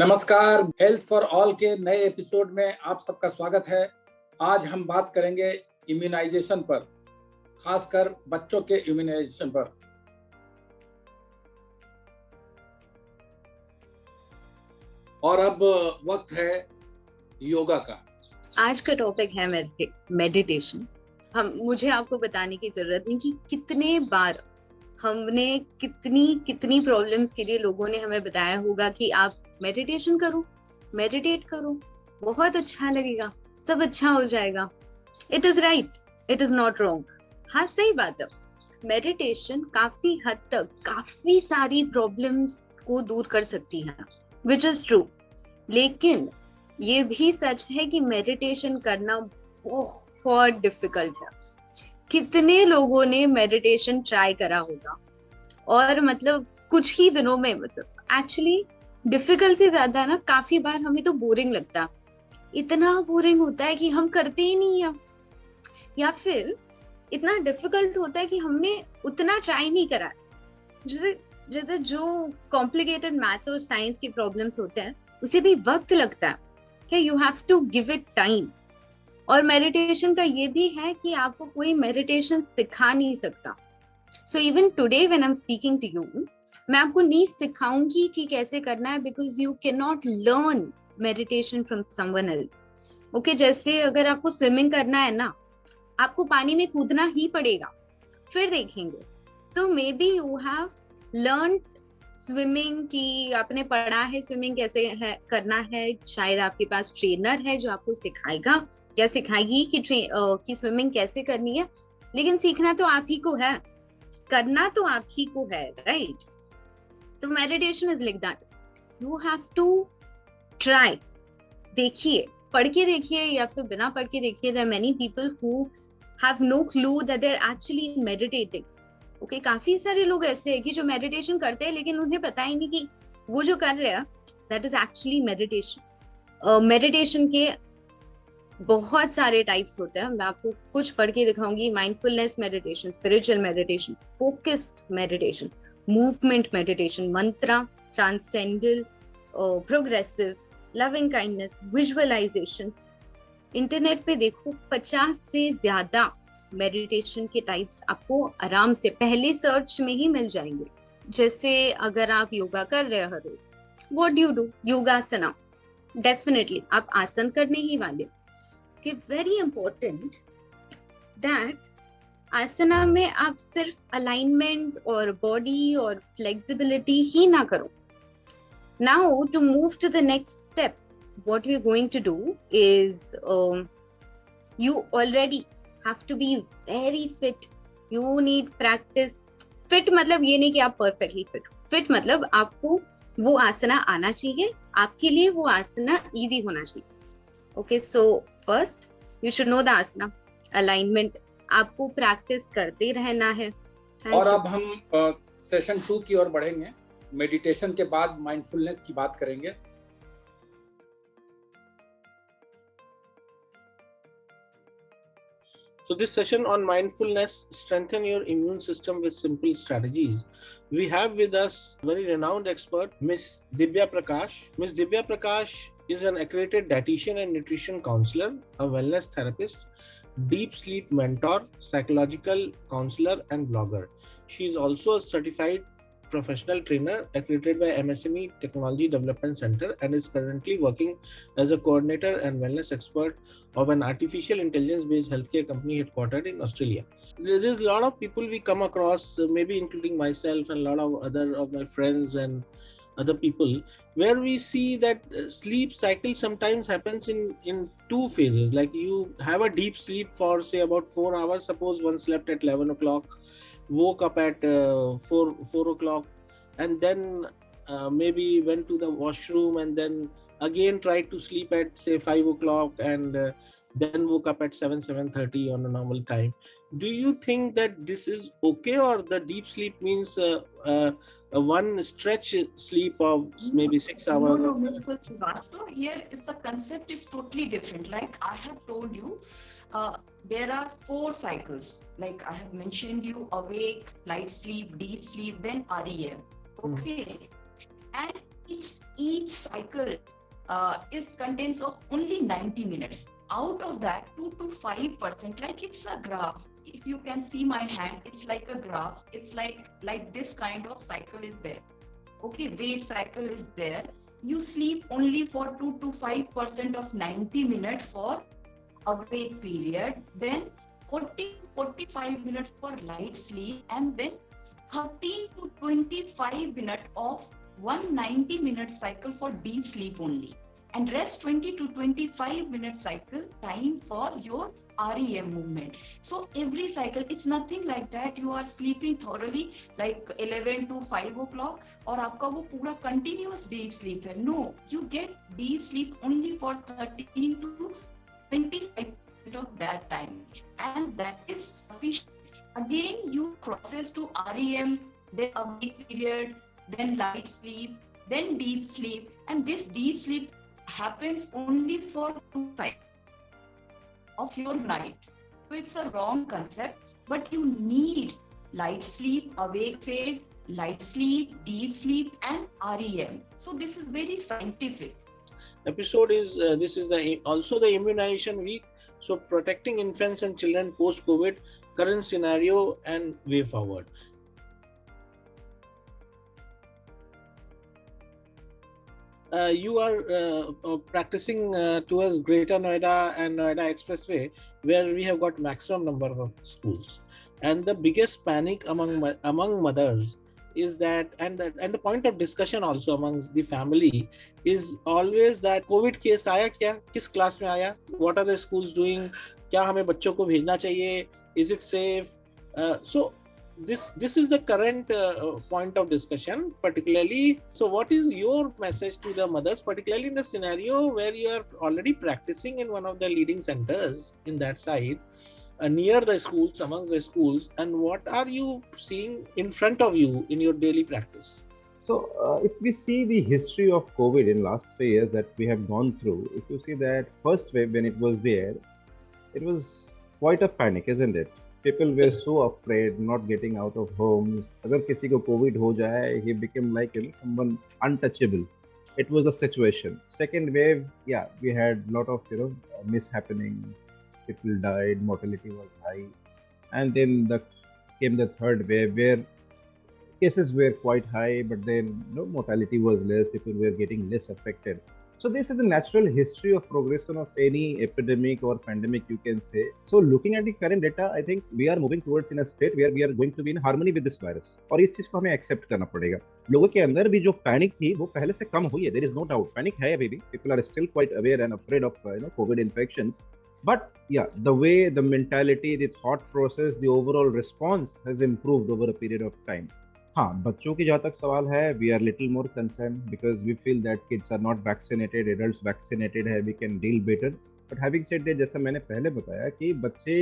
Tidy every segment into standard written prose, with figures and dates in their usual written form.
नमस्कार, health for all के नए एपिसोड में आप सबका स्वागत है। आज हम बात करेंगे इम्यूनाइजेशन पर, खासकर बच्चों के इम्यूनाइजेशन पर। और अब वक्त है योगा का। आज का टॉपिक है मेडिटेशन। मुझे आपको बताने की जरूरत नहीं कि कितने बार हमने कितनी प्रॉब्लम्स के लिए लोगों ने हमें बताया होगा कि आप मेडिटेशन करो, मेडिटेट करो, बहुत अच्छा लगेगा, सब अच्छा हो जाएगा। It is right, it is not wrong. हाँ, सही बात है। मेडिटेशन काफी हद तक काफी सारी प्रॉब्लम्स को दूर कर सकती है, विच इज ट्रू। लेकिन ये भी सच है कि मेडिटेशन करना बहुत डिफिकल्ट है। कितने लोगों ने मेडिटेशन ट्राई करा होगा और मतलब कुछ ही दिनों में, मतलब एक्चुअली डिफिकल्ट से ज्यादा ना, काफी बार हमें तो बोरिंग लगता, इतना बोरिंग होता है कि हम करते ही नहीं है, या फिर इतना डिफिकल्ट होता है कि हमने उतना ट्राई नहीं करा। जैसे जो कॉम्प्लिकेटेड मैथ्स और साइंस की प्रॉब्लम्स होते हैं, उसे भी वक्त लगता है कि you have to give it time. और मेडिटेशन का ये भी है कि आपको कोई मेडिटेशन सिखा नहीं सकता। So even today when I am speaking to you, मैं आपको नहीं सिखाऊंगी कि कैसे करना है, because you can not learn meditation from someone else. Okay, जैसे अगर आपको स्विमिंग करना है ना, आपको पानी में कूदना ही पड़ेगा, फिर देखेंगे। So may be you have learn swimming, कि आपने पढ़ा है स्विमिंग कैसे है करना है, शायद आपके पास ट्रेनर है जो आपको सिखाएगा या सिखाएगी कि स्विमिंग कैसे करनी है, लेकिन सीखना तो आप ही को है, करना तो आप ही को है, right? So meditation is like that, you have to try. देखिए, पढ़ के देखिए या फिर बिना पढ़ के देखिए, there are many people who have no clue that they are actually meditating. Okay, काफी सारे लोग ऐसे हैं कि जो मेडिटेशन करते हैं लेकिन उन्हें पता ही नहीं कि वो जो कर रहे हैं that is actually meditation. Meditation के बहुत सारे टाइप्स होते हैं, मैं आपको कुछ पढ़ के दिखाऊंगी। Mindfulness meditation, spiritual meditation, focused meditation, movement meditation, mantra, transcendental, progressive, loving kindness, visualisation. Internet पे देखो, 50 से ज्यादा मेडिटेशन के टाइप्स आपको आराम से पहले सर्च में ही मिल जाएंगे। जैसे अगर आप योगा कर रहे हो हर रोज, what do you do? Yogasana. Definitely आप आसन करने ही वाले कि वेरी इंपॉर्टेंट दैट आसना में आप सिर्फ अलाइनमेंट और बॉडी और फ्लेक्सिबिलिटी ही ना करो। Now to move to the next step, what we're going to do is you already have to be very fit. You need practice. Fit मतलब ये नहीं कि आप perfectly fit हो, fit मतलब आपको वो आसना आना चाहिए, आपके लिए वो आसना easy होना चाहिए। Okay, so first you should know the asana, alignment, आपको practice करते रहना है। और अब हम सेशन 2 की ओर बढ़ेंगे। मेडिटेशन के बाद माइंडफुलनेस की बात करेंगे। So this session on mindfulness, strengthen your immune system with simple strategies. We have with us very renowned expert, Ms. Divya Prakash. Ms. Divya Prakash is an accredited dietitian and nutrition counselor, a wellness therapist, deep sleep mentor, psychological counselor, and blogger. She is also a certified professional trainer accredited by MSME Technology Development Center and is currently working as a coordinator and wellness expert of an artificial intelligence based healthcare company headquartered in Australia. There's a lot of people we come across, maybe including myself and a lot of other of my friends and other people, where we see that sleep cycle sometimes happens in two phases. Like you have a deep sleep for say about 4 hours. Suppose one slept at 11 o'clock, woke up at 4 o'clock, and then maybe went to the washroom and then again tried to sleep at say 5 o'clock and then woke up at 7:30 on a normal time. Do you think that this is okay, or the deep sleep means one stretch sleep of maybe 6 hours? No, Mr. Srivastava, here is the concept is totally different. Like I have told you, there are 4 cycles. Like I have mentioned you, awake, light sleep, deep sleep, then REM. Okay. And each cycle is contains of only 90 minutes. Out of that, 2 to 5%, like it's a graph. If you can see my hand, it's like a graph. It's like this kind of cycle is there. Okay, wave cycle is there. You sleep only for 2 to 5% of 90 minutes for awake period, then 40 to 45 minutes for light sleep, and then 30 to 25 minutes of 190 minute cycle for deep sleep only, and rest 20 to 25 minute cycle time for your REM movement. So every cycle, it's nothing like that you are sleeping thoroughly like 11 to 5 o'clock और आपका वो पूरा continuous deep sleep है. No, you get deep sleep only for 13 to 25 of that time, and that is sufficient. Again, you process to REM, then awake period, then light sleep, then deep sleep, and this deep sleep happens only for 2 cycles of your night. So it's a wrong concept, but you need light sleep, awake phase, light sleep, deep sleep, and REM. So this is very scientific. Episode is this is also the immunization week. So protecting infants and children post-COVID, current scenario and way forward. You are practicing towards Greater Noida and Noida Expressway, where we have got maximum number of schools, and the biggest panic among mothers is that, and the point of discussion also amongst the family is always that COVID case आया क्या, किस class में आया, what are the schools doing, क्या हमें बच्चों को भेजना चाहिए, is it safe? So this is the current point of discussion particularly. So what is your message to the mothers, particularly in the scenario where you are already practicing in one of the leading centers in that side, near the schools, among the schools, and what are you seeing in front of you in your daily practice? So if we see the history of COVID in last 3 years that we have gone through, if you see that first wave when it was there, it was quite a panic, isn't it? People were so afraid, not getting out of homes. अगर किसी को COVID हो जाए, he became like someone untouchable. It was the situation. Second wave, yeah, we had lot of mishappenings. People died, mortality was high, and then came the third wave where cases were quite high, but then mortality was less. People were getting less affected. So this is the natural history of progression of any epidemic or pandemic, you can say. So looking at the current data, I think we are moving towards in a state where we are going to be in harmony with this virus. और इस चीज को हमें accept करना पड़ेगा. लोगों के अंदर भी जो panic थी, वो पहले से कम हुई है. There is no doubt. Panic है अभी भी. People are still quite aware and afraid of COVID infections. But yeah, the way, the mentality, the thought process, the overall response has improved over a period of time. हाँ, बच्चों की जहाँ तक सवाल है, we are little more concerned because we feel that kids are not vaccinated, adults vaccinated है, we can deal better. But having said that, जैसा मैंने पहले बताया कि बच्चे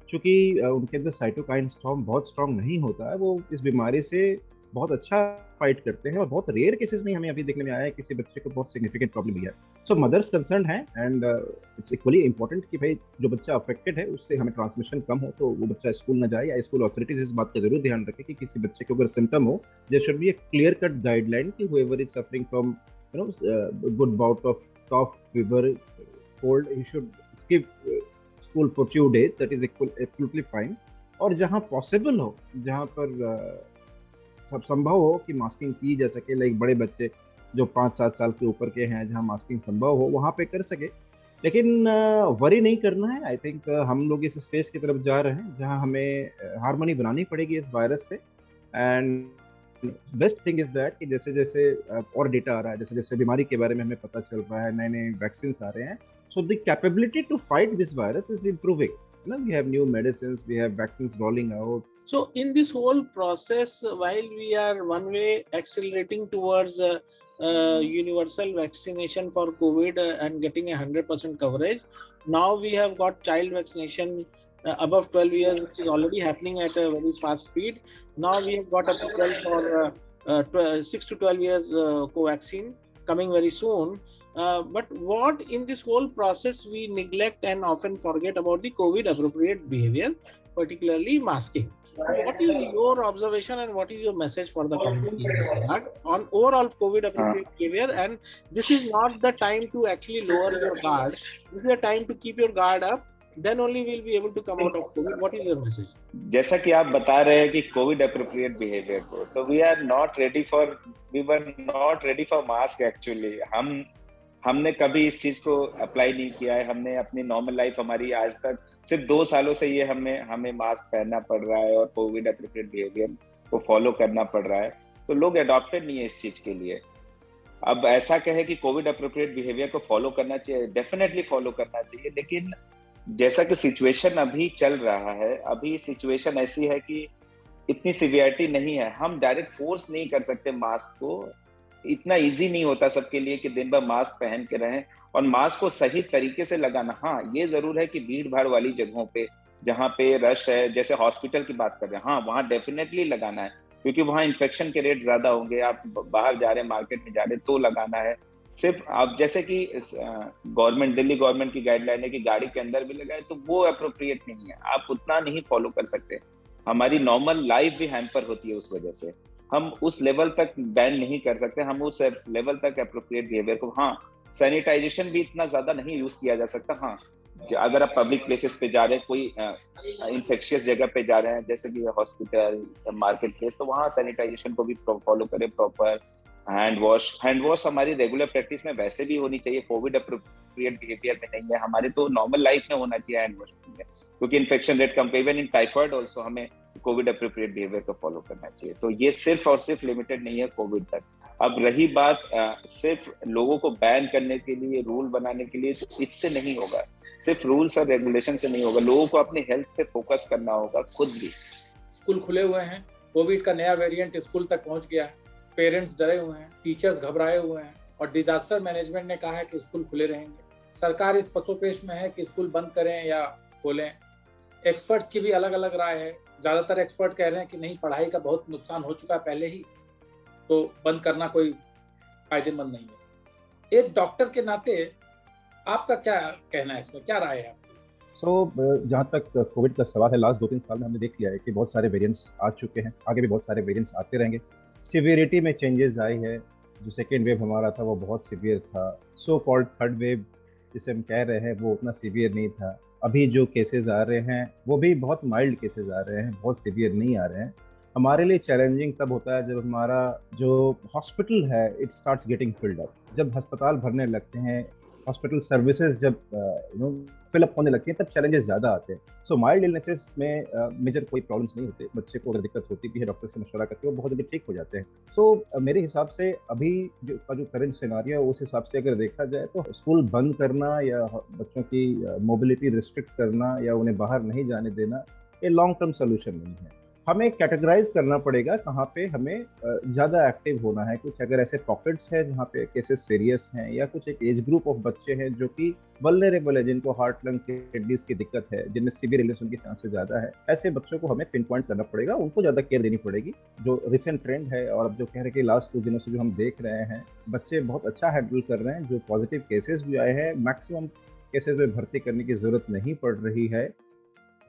चूँकि उनके अंदर साइटोकाइन स्टॉर्म बहुत स्ट्रॉन्ग नहीं होता है, वो इस बीमारी से बहुत अच्छा फाइट करते हैं और बहुत रेयर केसेस में हमें अभी देखने में आया है किसी बच्चे को बहुत सिग्निफिकेंट प्रॉब्लम भी है. सो मदर्स कंसर्न है एंड इट्स इक्वली इंपॉर्टेंट कि भाई जो बच्चा अफेक्टेड है उससे हमें ट्रांसमिशन कम हो तो वो बच्चा स्कूल ना जाए, या स्कूल अथॉरिटीज इस बात का जरूर ध्यान रखें कि किसी बच्चे को अगर सिम्टम हो, there should be a clear cut guideline कि whoever is suffering from good bout of cough, fever, cold, he should skip school for few days. That is absolutely fine. और जहाँ पॉसिबल हो, जहाँ पर सब संभव हो कि मास्किंग की जा सके, लाइक बड़े बच्चे जो 5-7 साल के ऊपर के हैं जहाँ मास्किंग संभव हो वहाँ पे कर सके, लेकिन वरी नहीं करना है. आई थिंक हम लोग इस स्टेज की तरफ जा रहे हैं जहाँ हमें हार्मनी बनानी पड़ेगी इस वायरस से. And best thing is that कि जैसे जैसे और डेटा आ रहा है, जैसे जैसे बीमारी के बारे में हमें पता चल रहा है, नए नए वैक्सीन आ रहे हैं, so the capability to fight this virus is improving. We have new medicines, we have vaccines rolling out. So in this whole process, while we are one way accelerating towards universal vaccination for COVID and getting 100% coverage, now we have got child vaccination above 12 years, which is already happening at a very fast speed. Now we have got approval for 6 to 12 years co-vaccine coming very soon. But what in this whole process we neglect and often forget about the COVID appropriate behavior, particularly masking. What is your observation and what is your message for the community in this regard on overall COVID appropriate behavior? And this is not the time to actually lower your guard. This is a time to keep your guard up. Then only we'll be able to come out of COVID. What is your message? जैसा कि आप बता रहे हैं कि Covid appropriate behaviour को, तो we were not ready for mask actually. हमने कभी इस चीज को अप्लाई नहीं किया है। हमने अपनी नॉर्मल लाइफ, हमारी आज तक सिर्फ 2 सालों से ये हमें मास्क पहनना पड़ रहा है और कोविड अप्रोप्रिएट बिहेवियर को फॉलो करना पड़ रहा है, तो लोग अडॉप्टेड नहीं है इस चीज के लिए। अब ऐसा कहे कि कोविड अप्रोप्रिएट बिहेवियर को फॉलो करना चाहिए, डेफिनेटली फॉलो करना चाहिए, लेकिन जैसा कि सिचुएशन अभी चल रहा है, अभी सिचुएशन ऐसी है कि इतनी सिवियरिटी नहीं है, हम डायरेक्ट फोर्स नहीं कर सकते मास्क को। इतना इजी नहीं होता सबके लिए कि दिन भर मास्क पहन के रहें, और मास्क को सही तरीके से लगाना। हाँ, ये जरूर है कि भीड़ भाड़ वाली जगहों पे जहाँ पे रश है, जैसे हॉस्पिटल की बात कर रहे हैं, हाँ वहाँ डेफिनेटली लगाना है, क्योंकि वहाँ इन्फेक्शन के रेट ज्यादा होंगे। आप बाहर जा रहे हैं, मार्केट में जा रहे हैं, तो लगाना है। सिर्फ आप जैसे कि दिल्ली गवर्नमेंट की गाइडलाइन है कि गाड़ी के अंदर भी लगाए, तो वो अप्रोप्रिएट नहीं है। आप उतना नहीं फॉलो कर सकते। हमारी नॉर्मल लाइफ भी हैम्पर होती है उस वजह से। हम उस लेवल तक बैन नहीं कर सकते, हम उस लेवल तक अप्रोप्रिएट बिहेवियर को, हाँ सैनिटाइजेशन भी इतना ज्यादा नहीं यूज किया जा सकता। हाँ, अगर आप पब्लिक प्लेसेस पे जा रहे हैं, कोई इन्फेक्शियस जगह पे जा रहे हैं, जैसे कि हॉस्पिटल, मार्केट प्लेस, तो वहाँ सैनिटाइजेशन को भी फॉलो करें, प्रॉपर हैंड वॉश हमारी रेगुलर प्रैक्टिस में वैसे भी होनी चाहिए। कोविड अप्रोप्रिएट बिहेवियर में नहीं है, हमारे तो नॉर्मल लाइफ में होना चाहिए हैंड वॉश, क्योंकि infection rate come, even in typhoid also हमें कोविड अप्रोप्रिएट बिहेवियर को फॉलो करना चाहिए। तो ये सिर्फ और सिर्फ लिमिटेड नहीं है कोविड तक। अब रही बात सिर्फ लोगों को बैन करने के लिए, रूल बनाने के लिए, तो इससे नहीं होगा। सिर्फ रूल्स और रेगुलेशन से नहीं होगा, लोगों को अपनी हेल्थ पे फोकस करना होगा खुद भी। स्कूल खुले हुए हैं, कोविड का नया वेरिएंट स्कूल तक पहुंच गया है, पेरेंट्स डरे हुए हैं, टीचर्स घबराए हुए हैं, और डिजास्टर मैनेजमेंट ने कहा है कि स्कूल खुले रहेंगे। सरकार इस पसोपेश में है कि स्कूल बंद करें या खोलें। एक्सपर्ट्स की भी अलग अलग राय है। ज्यादातर एक्सपर्ट कह रहे हैं कि नहीं, पढ़ाई का बहुत नुकसान हो चुका है पहले ही, तो बंद करना कोई फायदेमंद नहीं है। एक डॉक्टर के नाते आपका क्या कहना है इसमें, क्या राय है आपकी? जहाँ तक कोविड का सवाल है, लास्ट 2-3 साल में हमने देख लिया है कि बहुत सारे वेरिएंट्स आ चुके हैं, आगे भी बहुत सारे वेरिएंट्स आते रहेंगे। सिवियरिटी में चेंजेस आए हैं। जो सेकेंड वेव हमारा था वो बहुत सिवियर था। सो कॉल्ड थर्ड वेव जिसे हम कह रहे हैं वो उतना सिवियर नहीं था। अभी जो केसेस आ रहे हैं वो भी बहुत माइल्ड केसेस आ रहे हैं, बहुत सिवियर नहीं आ रहे हैं। हमारे लिए चैलेंजिंग तब होता है जब हमारा जो हॉस्पिटल है it starts getting filled up. जब अस्पताल भरने लगते हैं, हॉस्पिटल सर्विसेज जब फिलअप होने लगती हैं, तब चैलेंजेस ज़्यादा आते हैं। सो माइल्ड इलनेसेस में मेजर कोई प्रॉब्लम्स नहीं होते। बच्चे को अगर दिक्कत होती भी है, डॉक्टर से मशवरा करके वो बहुत जल्दी ठीक हो जाते हैं। सो मेरे हिसाब से अभी जो करंट सिनेरियो है उस हिसाब से अगर देखा जाए तो स्कूल बंद करना या बच्चों की मोबिलिटी रिस्ट्रिक्ट करना या उन्हें बाहर नहीं जाने देना, ये लॉन्ग टर्म सोल्यूशन नहीं है। हमें कैटेगराइज करना पड़ेगा कहाँ पे हमें ज़्यादा एक्टिव होना है। कुछ अगर ऐसे पॉकेट्स हैं जहाँ पे केसेस सीरियस हैं, या कुछ एक एज ग्रुप ऑफ बच्चे हैं जो कि वल्नरेबल है, जिनको हार्ट लंग किडनीज की दिक्कत है, जिनमें सीवियर इलनेस उनके चांसेस ज़्यादा है, ऐसे बच्चों को हमें पिन पॉइंट करना पड़ेगा, उनको ज़्यादा केयर देनी पड़ेगी। जो रिसेंट ट्रेंड है और अब जो कह रहे हैं कि लास्ट 2 दिनों से जो हम देख रहे हैं, बच्चे बहुत अच्छा हैंडल कर रहे हैं। जो पॉजिटिव केसेस भी आए हैं, मैक्सिमम केसेस में भर्ती करने की ज़रूरत नहीं पड़ रही है।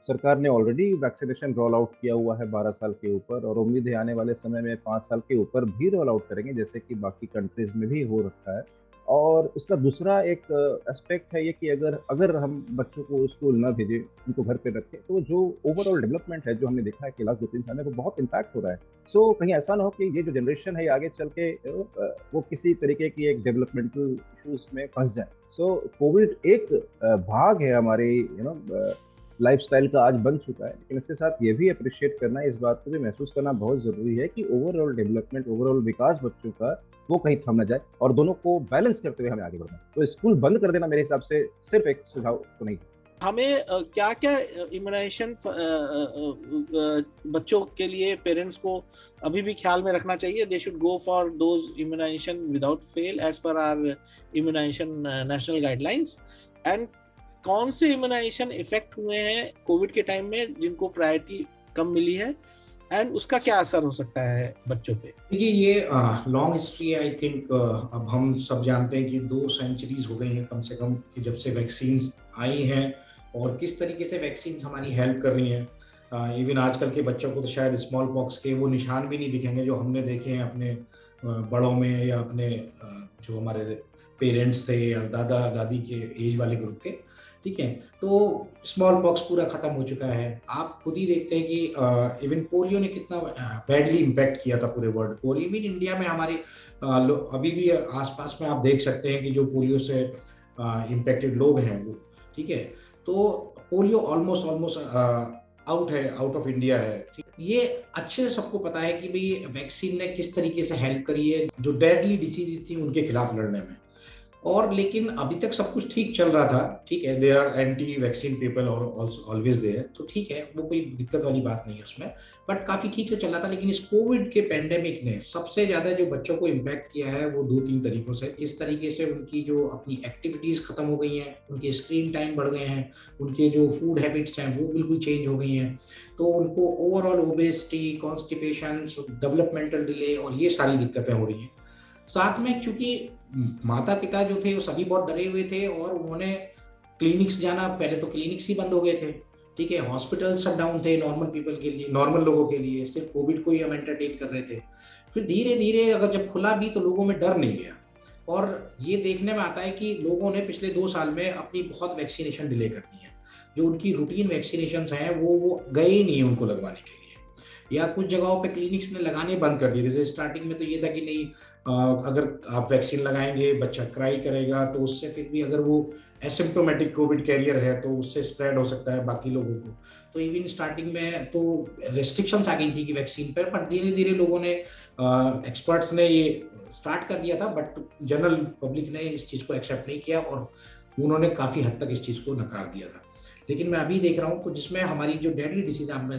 सरकार ने ऑलरेडी वैक्सीनेशन रोल आउट किया हुआ है 12 साल के ऊपर, और उम्मीद है आने वाले समय में 5 साल के ऊपर भी रोल आउट करेंगे, जैसे कि बाकी कंट्रीज में भी हो रखा है। और इसका दूसरा एक एस्पेक्ट है ये कि अगर हम बच्चों को स्कूल ना भेजें, उनको घर पे रखें, तो जो ओवरऑल डेवलपमेंट है जो हमने देखा है कि लास्ट 2-3 साल में, वो बहुत इम्पैक्ट हो रहा है। सो कहीं ऐसा ना हो कि ये जो जनरेशन है आगे चल के वो किसी तरीके की एक डेवलपमेंटल इशूज में फंस जाए। सो कोविड एक भाग है हमारी लाइफस्टाइल का आज बन चुका है, लेकिन इसके साथ ये भी अप्रिशिएट करना, इस बात को भी महसूस करना बहुत ज़रूरी है कि ओवरऑल डेवलपमेंट, ओवरऑल विकास बच्चों का वो कहीं थम ना जाए, और दोनों को बैलेंस करते हुए हमें आगे बढ़ना है। तो स्कूल बंद कर देना मेरे हिसाब से सिर्फ एक सुझाव तो नहीं। हमें क्या क्या इम्यूनाइजेशन बच्चों के लिए पेरेंट्स को अभी भी ख्याल में रखना चाहिए? They should go for those immunization without fail as per our immunization national guidelines. And कौन से इम्यूनाइजेशन इफेक्ट हुए हैं कोविड के टाइम में जिनको प्रायोरिटी कम मिली है, एंड उसका क्या असर हो सकता है बच्चों पे? देखिए, ये लॉन्ग हिस्ट्री है। आई थिंक अब हम सब जानते हैं कि 2 सेंचुरीज हो गई हैं कम से कम कि जब से वैक्सीन आई हैं, और किस तरीके से वैक्सीन हमारी हेल्प कर रही हैं। इवन आजकल के बच्चों को तो शायद स्मॉल पॉक्स के वो निशान भी नहीं दिखेंगे जो हमने देखे हैं अपने बड़ों में या अपने जो हमारे पेरेंट्स थे या दादा दादी के एज वाले ग्रुप के, ठीक है। तो स्मॉल पॉक्स पूरा खत्म हो चुका है। आप खुद ही देखते हैं कि इवन पोलियो ने कितना बैडली इम्पैक्ट किया था पूरे वर्ल्ड को, और इवन इंडिया में हमारे अभी भी आसपास में आप देख सकते हैं कि जो पोलियो से इम्पैक्टेड लोग हैं वो, ठीक है। तो polio almost out of India है। ये अच्छे से सबको पता है कि भाई वैक्सीन ने किस तरीके से हेल्प करी है जो डेडली डिसीज थी उनके खिलाफ लड़ने में, और लेकिन अभी तक सब कुछ ठीक चल रहा था, ठीक है। There are anti vaccine people और ऑलवेज देयर, तो ठीक है, वो कोई दिक्कत वाली बात नहीं है उसमें, बट काफी ठीक से चल रहा था। लेकिन इस कोविड के पेंडेमिक ने सबसे ज्यादा जो बच्चों को इम्पैक्ट किया है वो 2-3 तरीकों से। किस तरीके से उनकी जो अपनी एक्टिविटीज खत्म हो गई हैं, उनके स्क्रीन टाइम बढ़ गए हैं, उनके जो फूड हैबिट्स हैं वो बिल्कुल चेंज हो गई हैं, तो उनको overall obesity, constipation, developmental delay और ये सारी दिक्कतें हो रही हैं। साथ में क्योंकि माता पिता जो थे वो सभी बहुत डरे हुए थे और उन्होंने क्लिनिक्स जाना, पहले तो क्लिनिक्स ही बंद हो गए थे, ठीक है। हॉस्पिटल शट डाउन थे नॉर्मल पीपल के लिए, नॉर्मल लोगों के लिए, सिर्फ कोविड को ही हम एंटरटेन कर रहे थे। फिर धीरे धीरे अगर जब खुला भी तो लोगों में डर नहीं गया, और ये देखने में आता है कि लोगों ने पिछले 2 साल में अपनी बहुत वैक्सीनेशन डिले कर दी है। जो उनकी रूटीन वैक्सीनेशन हैं वो गए ही नहीं उनको लगवाने के लिए, या कुछ जगहों पे क्लिनिक्स ने लगाने बंद कर दिए। जैसे स्टार्टिंग में तो ये था कि नहीं अगर आप वैक्सीन लगाएंगे बच्चा क्राई करेगा तो उससे फिर भी अगर वो एसिम्प्टोमेटिक कोविड कैरियर है तो उससे स्प्रेड हो सकता है बाकी लोगों को। तो इवन स्टार्टिंग में तो रेस्ट्रिक्शंस आ गई थी कि वैक्सीन पर धीरे धीरे लोगों ने एक्सपर्ट्स ने ये स्टार्ट कर दिया था, बट जनरल पब्लिक ने इस चीज़ को एक्सेप्ट नहीं किया और उन्होंने काफ़ी हद तक इस चीज़ को नकार दिया था। लेकिन मैं अभी देख रहा हूँ जिसमें हमारी जो डेडली डिसीज हम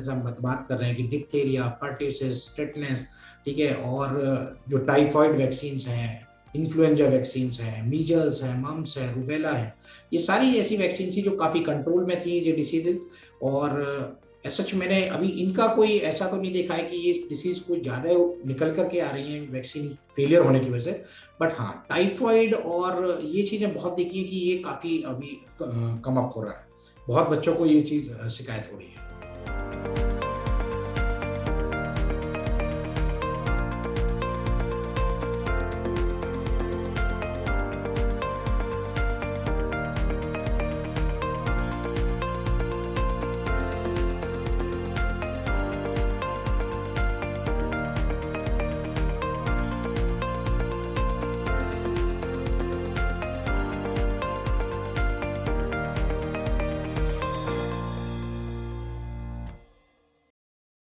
बात कर रहे हैं कि डिप्थेरिया, पर्टिसिस, टेटनस, ठीक है, और जो टाइफॉइड वैक्सीन्स हैं, इन्फ्लुएंजा वैक्सीन्स हैं, मीजल्स हैं, मम्स है, रूबेला है, ये सारी ऐसी वैक्सीन थी जो काफ़ी कंट्रोल में थी ये डिसीज। और सच मैंने अभी इनका कोई ऐसा तो नहीं देखा है कि ये डिसीज कोई ज़्यादा निकल करके आ रही हैं वैक्सीन फेलियर होने की वजह से, बट हाँ टाइफॉइड और ये चीज़ें बहुत देखी है कि ये काफ़ी अभी कम अप हो रहा है, बहुत बच्चों को ये चीज़ शिकायत हो रही है।